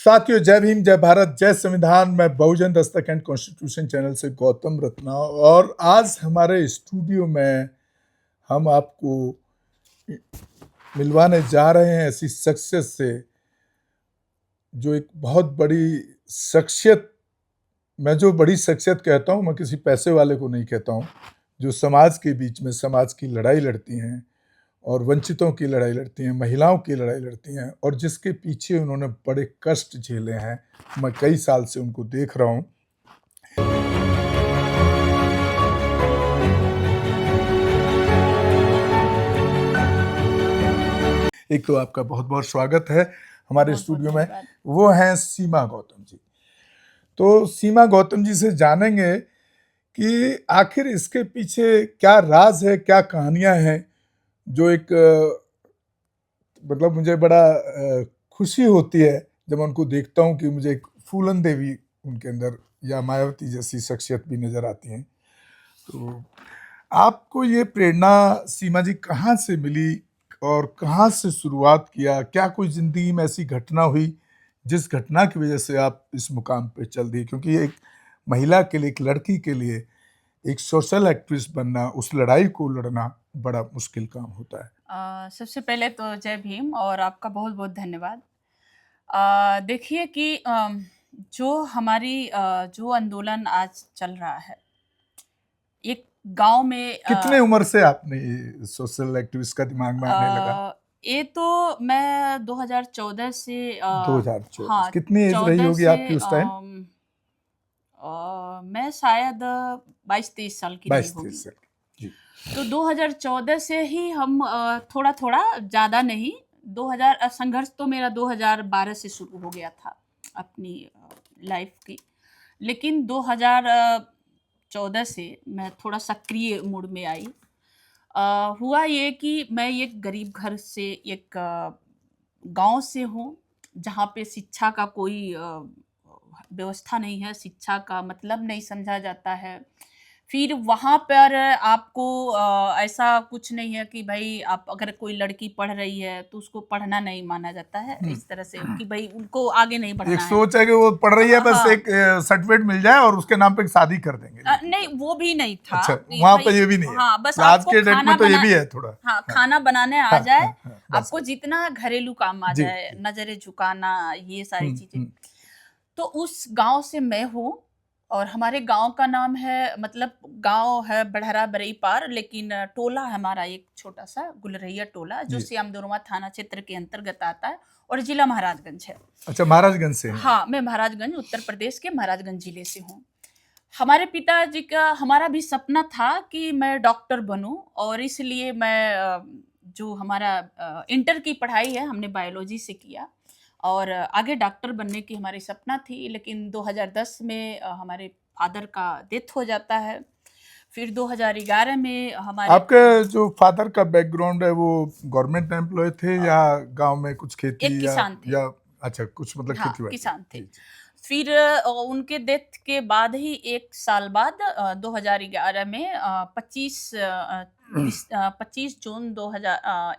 साथियों, जय भीम, जय भारत, जय संविधान। मैं बहुजन दस्तक एंड कॉन्स्टिट्यूशन चैनल से गौतम रत्ना, और आज हमारे स्टूडियो में हम आपको मिलवाने जा रहे हैं ऐसी शख्सियत से जो एक बहुत बड़ी शख्सियत, मैं जो बड़ी शख्सियत कहता हूँ, मैं किसी पैसे वाले को नहीं कहता हूँ, जो समाज के बीच में समाज की लड़ाई लड़ती हैं और वंचितों की लड़ाई लड़ती हैं, महिलाओं की लड़ाई लड़ती हैं, और जिसके पीछे उन्होंने बड़े कष्ट झेले हैं। मैं कई साल से उनको देख रहा हूँ। एक तो आपका बहुत बहुत स्वागत है हमारे स्टूडियो में। वो हैं सीमा गौतम जी। तो सीमा गौतम जी से जानेंगे कि आखिर इसके पीछे क्या राज है, क्या कहानियां हैं, जो एक मतलब मुझे बड़ा खुशी होती है जब उनको देखता हूँ कि मुझे एक फूलन देवी उनके अंदर या मायावती जैसी शख्सियत भी नजर आती हैं। तो आपको ये प्रेरणा सीमा जी कहाँ से मिली और कहाँ से शुरुआत किया? क्या कोई जिंदगी में ऐसी घटना हुई जिस घटना की वजह से आप इस मुकाम पे चल दी? क्योंकि एक महिला के लिए, एक लड़की के लिए एक सोशल एक्टिविस्ट बनना, उस लड़ाई को लड़ना बड़ा मुश्किल काम होता है। सबसे पहले तो जय भीम और आपका बहुत बहुत धन्यवाद। देखिए कि जो हमारी जो आंदोलन आज चल रहा है, एक गांव में कितने उम्र से आपने सोशल एक्टिविस्ट का दिमाग में आने लगा? ये तो मैं 2014 से 2014। हाँ, कितनी एज रही होगी आपकी उस टाइम? मैं शायद 22-23 साल की रही होगी। 22-23 साल जी। तो 2014 से ही हम थोड़ा थोड़ा, ज़्यादा नहीं, 2000 संघर्ष तो मेरा 2012 से शुरू हो गया था अपनी लाइफ की, लेकिन 2014 से मैं थोड़ा सक्रिय मूड में आई। हुआ ये कि मैं एक गरीब घर से, एक गांव से हूँ जहाँ पे शिक्षा का कोई व्यवस्था नहीं है, शिक्षा का मतलब नहीं समझा जाता है। फिर वहाँ पर आपको ऐसा कुछ नहीं है कि भाई आप अगर कोई लड़की पढ़ रही है तो उसको पढ़ना नहीं माना जाता है, इस तरह से कि भाई उनको आगे नहीं बढ़ना एक है। सोच है कि वो पढ़ रही है, बस एक सर्टिफिकेट मिल जाए और उसके नाम पे शादी कर देंगे। नहीं, वो भी नहीं था। अच्छा, वहाँ पे ये भी नहीं है। हाँ, बस आज आपको के डेट में तो ये भी है थोड़ा। हाँ, खाना बनाने आ जाए, आपको बस। जितना घरेलू काम आ जाए, नजरें झुकाना, ये सारी चीजें। तो उस गांव से मैं हूँ, और हमारे गांव का नाम है, मतलब गांव है बड़हरा बरई पार, लेकिन टोला हमारा एक छोटा सा गुलरैया टोला, जो श्यामदोरमा थाना क्षेत्र के अंतर्गत आता है, और जिला महाराजगंज है। अच्छा, महाराजगंज से? हाँ, मैं महाराजगंज, उत्तर प्रदेश के महाराजगंज जिले से हूँ। हमारे पिताजी का, हमारा भी सपना था कि मैं डॉक्टर बनूं, और इसलिए मैं जो हमारा इंटर की पढ़ाई है हमने बायोलॉजी से किया, और आगे डॉक्टर बनने की हमारी सपना थी। लेकिन 2010 में हमारे फादर का डेथ हो जाता है। फिर 2011 में हमारे, आपके जो फादर का बैकग्राउंड है वो गवर्नमेंट एम्प्लॉय थे या गांव में कुछ खेती एक किसान थे। या अच्छा, कुछ मतलब हाँ, खेती किसान थे। फिर उनके डेथ के बाद ही 1 साल बाद 2011 में 21 जून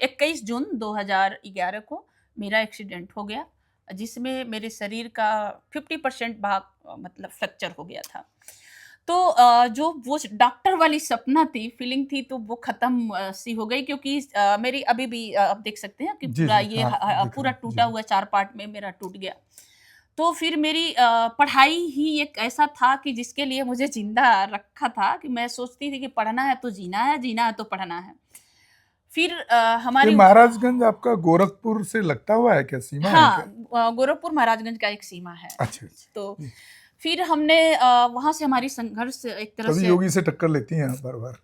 21 जून 2011 को मेरा एक्सीडेंट हो गया, जिसमें मेरे शरीर का 50% भाग मतलब फ्रैक्चर हो गया था। तो जो वो डॉक्टर वाली सपना थी, फीलिंग थी, तो वो खत्म सी हो गई, क्योंकि मेरी अभी भी आप देख सकते हैं कि पूरा ये पूरा टूटा हुआ 4 पार्ट में मेरा टूट गया। तो फिर मेरी पढ़ाई ही एक ऐसा था कि जिसके लिए मुझे जिंदा रखा था, कि मैं सोचती थी कि पढ़ना है तो जीना है, जीना है तो पढ़ना है। फिर हमारी महाराजगंज आपका गोरखपुर से लगता हुआ है क्या, सीमा है क्या? गोरखपुर महाराजगंज का एक सीमा है। अच्छा। तो फिर हमने वहां से हमारी संघर्ष एक तरह से, योगी से टक्कर लेती हैं बार बार,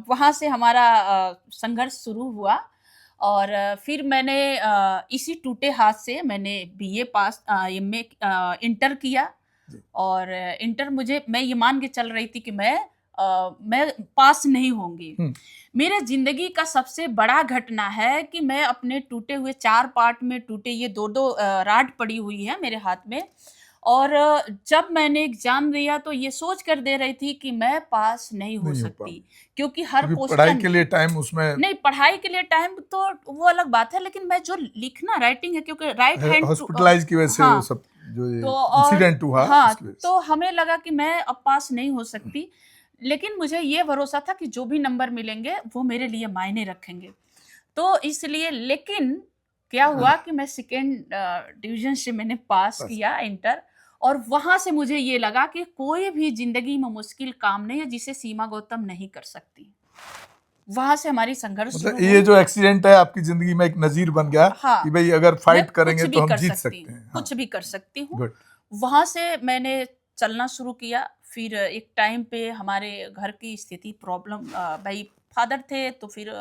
वहां से हमारा संघर्ष शुरू हुआ। और फिर मैंने इसी टूटे हाथ से मैंने बीए पास, एमए, इंटर किया, और इंटर मैं ये मान के चल रही थी कि मैं पास नहीं होंगी। मेरे जिंदगी का सबसे बड़ा घटना है कि मैं अपने टूटे हुए 4 पार्ट में टूटे, ये 2-2 राड पड़ी हुई है मेरे हाथ में, और जब मैंने एग्जाम दिया तो ये सोच कर दे रही थी कि मैं पास नहीं हो सकती, क्योंकि हर क्वेश्चन, पढ़ाई के लिए टाइम उसमें नहीं, पढ़ाई के लिए टाइम तो वो अलग बात है, लेकिन मैं जो लिखना, राइटिंग है, क्योंकि राइट हैंड हॉस्पिटलाइज की वजह से वो सब जो ये तो और इंसिडेंट हुआ हाँ, उसकी वजह से। तो हमें लगा कि मैं अब पास नहीं हो सकती, लेकिन मुझे ये भरोसा था कि जो भी नंबर मिलेंगे वो मेरे लिए मायने रखेंगे। तो इसलिए लेकिन क्या हुआ कि मैं सेकंड डिवीज़न से मैंने पास बस। किया इंटर, और वहाँ से मुझे ये लगा कि कोई भी ज़िंदगी में मुश्किल काम नहीं है जिसे सीमा गौतम नहीं कर सकती। वहाँ से हमारी संघर्ष मतलब शुरू ये हुई। जो एक्सीडेंट है आपकी जिंदगी में एक नजीर बन गया हाँ, कि भाई अगर मैं फाइट कुछ करेंगे भी तो हम कर जीत सकती सकते हूँ, हैं। कुछ भी कर सकती हूँ। गुड। वहाँ से मैंने चलना शुरू किया। फिर एक टाइम पे हमारे घर की स्थिति प्रॉब्लम, भाई फादर थे तो फिर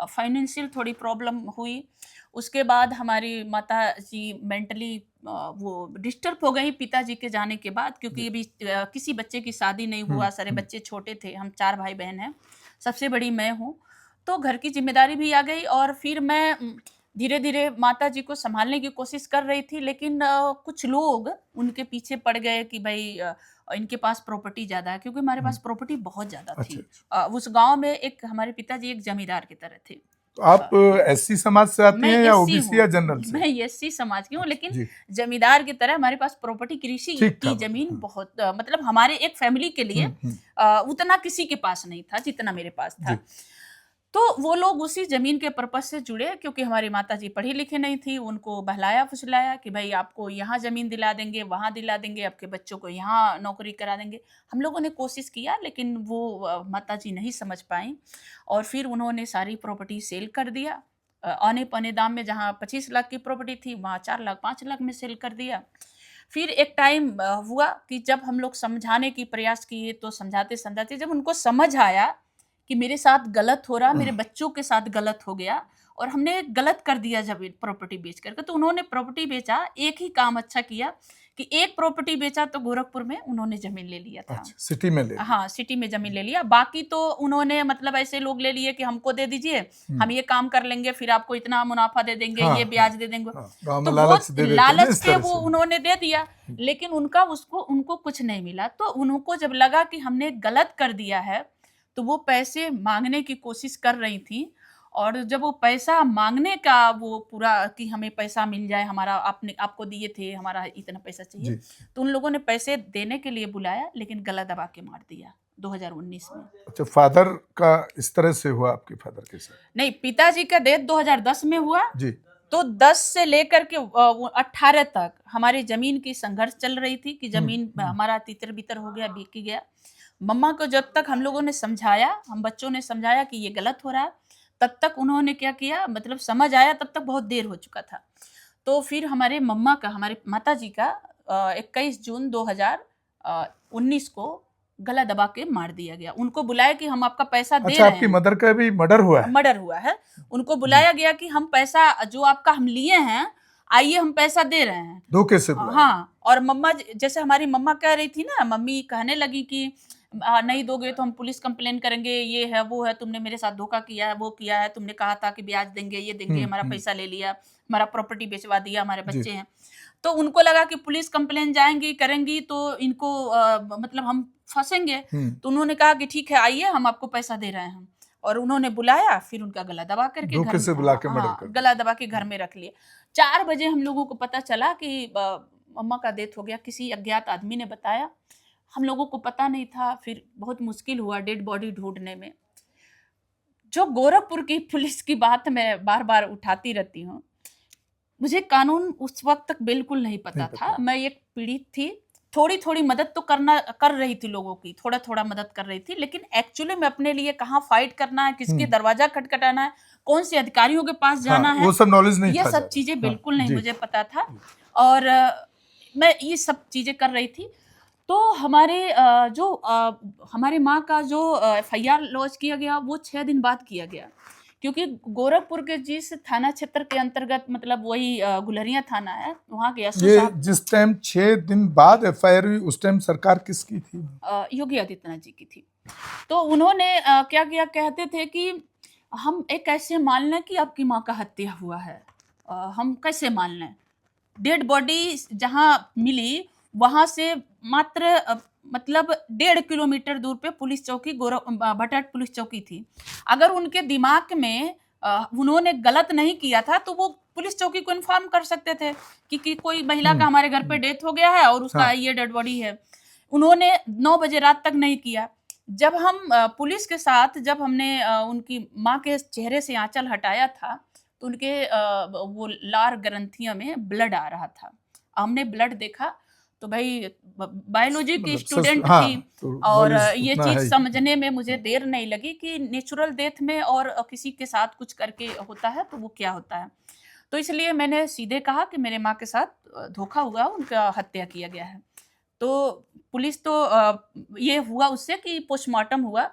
फाइनेंशियल थोड़ी प्रॉब्लम हुई। उसके बाद हमारी माताजी मेंटली वो डिस्टर्ब हो गई पिताजी के जाने के बाद, क्योंकि अभी किसी बच्चे की शादी नहीं हुआ, सारे बच्चे छोटे थे, हम 4 भाई बहन हैं, सबसे बड़ी मैं हूँ। तो घर की ज़िम्मेदारी भी आ गई और फिर मैं धीरे-धीरे माताजी को सँभालने की कोशिश कर रही थी, लेकिन कुछ लोग उनके पीछे पड़ गए कि भई इनके पास प्रॉपर्टी ज़्यादा है, क्योंकि हमारे पास प्रॉपर्टी बहुत ज़्यादा अच्छा, थी। उस गाँव में एक हमारे पिताजी एक जमींदार की तरह थे। तो आप एससी समाज से आती मैं हैं या एससी ओबीसी हूँ, या जनरल से? मैं एससी समाज की हूँ, लेकिन जी, जमींदार की तरह हमारे पास प्रॉपर्टी कृषि ठीक की था मतलब। ज़मीन बहुत मतलब हमारे एक फैमिली के लिए उतना किसी के पास नहीं था जितना मेरे पास जी, था। तो वो लोग उसी ज़मीन के पर्पज़ से जुड़े, क्योंकि हमारी माताजी पढ़ी-लिखी नहीं थी, उनको बहलाया-फुसलाया कि भई आपको यहाँ ज़मीन दिला देंगे, वहाँ दिला देंगे, आपके बच्चों को यहाँ नौकरी करा देंगे। हम लोगों ने कोशिश किया, लेकिन वो माताजी नहीं समझ पाईं और फिर उन्होंने सारी प्रॉपर्टी सेल कर दिया। औने-पौने दाम में, जहाँ 25 लाख की प्रॉपर्टी थी, वहाँ 4 लाख, 5 लाख में सेल कर दिया। फिर एक टाइम हुआ कि जब हम लोग समझाने की प्रयास किए, तो समझाते-समझाते जब उनको समझ आया कि मेरे साथ गलत हो रहा, मेरे बच्चों के साथ गलत हो गया और हमने गलत कर दिया ज़मीन प्रॉपर्टी बेच कर के, तो उन्होंने प्रॉपर्टी बेचा। एक ही काम अच्छा किया कि एक प्रॉपर्टी बेचा तो गोरखपुर में उन्होंने ज़मीन ले लिया था। अच्छा, सिटी में ले लिया। हाँ, सिटी में ज़मीन ले लिया। बाकी तो उन्होंने मतलब ऐसे लोग ले लिए कि हमको दे दीजिए, हम ये काम कर लेंगे, फिर आपको इतना मुनाफ़ा दे देंगे, हाँ, ये ब्याज दे देंगे। हाँ, गाँव तो में वो लालच दे देते हैं ना लालच इस के तरह वो से। उन्होंने दे दिया, लेकिन उनको कुछ नहीं मिला। तो उनको जब लगा कि हमने गलत कर दिया है, तो वो पैसे माँगने की कोशिश कर रही थीं, और जब वो पैसा माँगने का वो पूरा कि हमें पैसा मिल जाए, हमारा आपने आपको दिए थे, हमारा इतना पैसा चाहिए, जी, तो उन लोगों ने पैसे देने के लिए बुलाया, लेकिन गला दबा के मार दिया 2019 में। अच्छा, फादर का इस तरह से हुआ आपके फादर के साथ? नहीं, पिताजी का डेथ 2010 में हुआ, जी, तो 10 से लेकर के वो 18 तक हमारी ज़मीन की संघर्ष चल रही थी कि ज़मीन हमारा तितर-बितर हो गया, बिक गया। मम्मा को जब तक हम लोगों ने समझाया, हम बच्चों ने समझाया कि ये गलत हो रहा है, तब तक उन्होंने क्या किया, मतलब समझ आया तब तक बहुत देर हो चुका था। तो फिर हमारे माताजी का 21 जून 2019 को गला दबा के मार दिया गया। उनको बुलाया कि हम आपका पैसा दे अच्छा, रहे आपकी हैं। मदर का भी मर्डर हुआ है? मर्डर हुआ है। उनको बुलाया गया कि हम पैसा जो आपका हम लिए हैं, आइए हम पैसा दे रहे हैं। धोखे से बुलाया? हाँ, और मम्मा जैसे हमारी मम्मा कह रही थी ना, मम्मी कहने लगी कि नहीं दोगे तो हम पुलिस कंप्लेन करेंगे, ये है, वो है, तुमने मेरे साथ धोखा किया है, वो किया है, तुमने कहा था कि ब्याज देंगे, ये देंगे, हमारा पैसा ले लिया, हमारा प्रॉपर्टी बेचवा दिया, हमारे जी। बच्चे हैं। तो उनको लगा कि पुलिस कंप्लेन जाएँगी, करेंगी तो इनको मतलब हम फँसेंगे। तो उन्होंने कहा कि ठीक है, आइए हम आपको पैसा दे रहे हैं। और उन्होंने बुलाया, फिर उनका गला दबा करके घर धोखे से में, बुला के मर्डर हाँ, कर दिया। गला दबा के घर में रख लिए। 4 बजे हम लोगों को पता चला कि मम्मा का डेथ हो गया, किसी अज्ञात आदमी ने बताया। हम लोगों को पता नहीं था, फिर बहुत मुश्किल हुआ डेड बॉडी ढूँढने में। जो गोरखपुर की पुलिस की बात मैं बार-बार उठाती रहती हूँ। मुझे कानून उस वक़्त तक बिल्कुल नहीं पता था। मैं एक पीड़ित थी, थोड़ी-थोड़ी मदद तो कर रही थी लोगों की, थोड़ा-थोड़ा मदद कर रही थी, लेकिन एक्चुअली में अपने लिए कहाँ फाइट करना है, किसके दरवाज़ा खटखटाना है, कौन से अधिकारियों के पास जाना हाँ, है, वो सब नॉलेज नहीं ये था सब ज़्यादा। चीज़ें हाँ, बिल्कुल नहीं जी, मुझे पता था। और मैं ये सब चीज़ें कर रही थी। तो हमारे माँ का जो एफआईआर लॉन्च किया गया, वो 6 दिन बाद किया गया। क्योंकि गोरखपुर के जिस थाना क्षेत्र के अंतर्गत, मतलब वही गुलरिया थाना है, वहाँ के एसओ ये साहब जिस टाइम 6 दिन बाद एफआईआर हुई, उस टाइम सरकार किसकी थी? योगी आदित्यनाथ जी की थी। तो उन्होंने क्या किया, कहते थे कि हम एक कैसे मान लें कि आपकी माँ का हत्या हुआ है, हम कैसे मान लें? डेड बॉडी जहाँ मिली, वहाँ से मात्र मतलब 1.5 किलोमीटर दूर पे पुलिस चौकी भटट पुलिस चौकी थी। अगर उनके दिमाग में उन्होंने गलत नहीं किया था, तो वो पुलिस चौकी को इन्फॉर्म कर सकते थे कि कोई महिला का हमारे घर पे डेथ हो गया है और उसका हाँ। ये डेड बॉडी है। उन्होंने 9 बजे रात तक नहीं किया। जब हम पुलिस के साथ जब हमने उनकी माँ के चेहरे से आंचल हटाया था तो उनके वो लार ग्रंथियों में ब्लड आ रहा था। हमने ब्लड देखा तो भाई बायोलॉजी की स्टूडेंट हाँ, थी तो और knowledge ये उतना चीज है ही। समझने में मुझे देर नहीं लगी कि नेचुरल डेथ में और किसी के साथ कुछ करके होता है तो वो क्या होता है। तो इसलिए मैंने सीधे कहा कि मेरे माँ के साथ धोखा हुआ, उनका हत्या किया गया है। तो पुलिस तो ये हुआ उससे कि पोस्टमार्टम हुआ।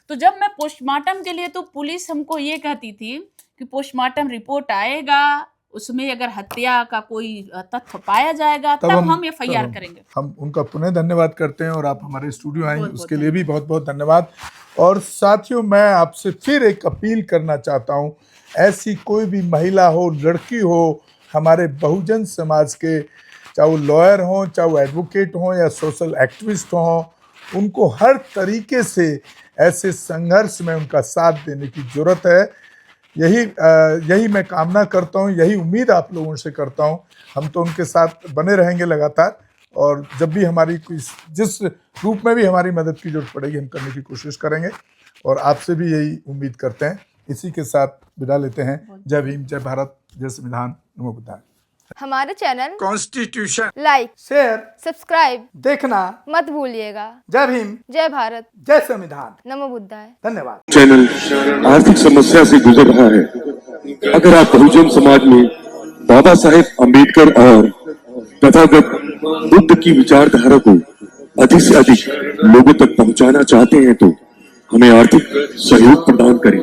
तो जब मैं पोस्टमार्टम के लिए, तो पुलिस हमको ये कहती थी कि पोस्टमार्टम रिपोर्ट आएगा, उसमें अगर हत्या का कोई तथ्य पाया जाएगा तब हम एफआईआर करेंगे। हम उनका पुनः धन्यवाद करते हैं और आप हमारे स्टूडियो आई बहुत-बहुत उसके लिए भी बहुत बहुत धन्यवाद। और साथियों, मैं आपसे फिर एक अपील करना चाहता हूं, ऐसी कोई भी महिला हो, लड़की हो, हमारे बहुजन समाज के, चाहे वो लॉयर हों, चाहे वो एडवोकेट हों या सोशल एक्टिविस्ट हों, उनको हर तरीके से ऐसे संघर्ष में उनका साथ देने की जरूरत है। यही मैं कामना करता हूँ, यही उम्मीद आप लोगों से करता हूँ। हम तो उनके साथ बने रहेंगे लगातार, और जब भी हमारी कोई जिस रूप में भी हमारी मदद की जरूरत पड़ेगी हम करने की कोशिश करेंगे, और आपसे भी यही उम्मीद करते हैं। इसी के साथ विदा लेते हैं। जय भीम, जय भारत, जय संविधान, नमो बुद्धाय। हमारे channel constitution like, share, subscribe देखना। मत भूलिएगा। जय भीम, जय भारत, जय संविधान, नमो बुद्धाय। धन्यवाद। चैनल आर्थिक समस्या से गुजर रहा है। अगर आप बहुजन समाज में बाबा साहेब अम्बेडकर और तथागत बुद्ध की विचारधारा को अधिक से अधिक लोगों तक पहुंचाना चाहते हैं तो हमें आर्थिक सहयोग प्रदान करें,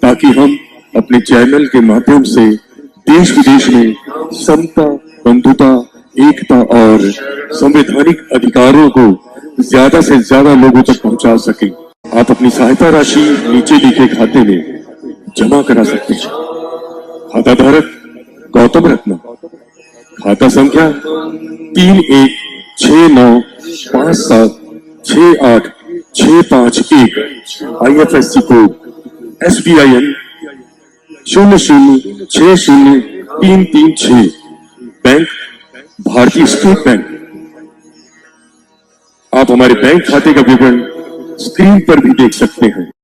ताकि हम अपने चैनल के माध्यम से देश विदेश में समता, बंधुता, एकता और संवैधानिक अधिकारों को ज्यादा से ज्यादा लोगों तक पहुंचा सकें। आप अपनी सहायता राशि नीचे लिखे खाते में जमा करा सकते हैं। खाता धारक गौतम रत्न, खाता संख्या 3169576865 IFSC कोड SBIN 0060336, बैंक भारतीय स्टेट बैंक। आप हमारे बैंक खाते का विवरण स्क्रीन पर भी देख सकते हैं।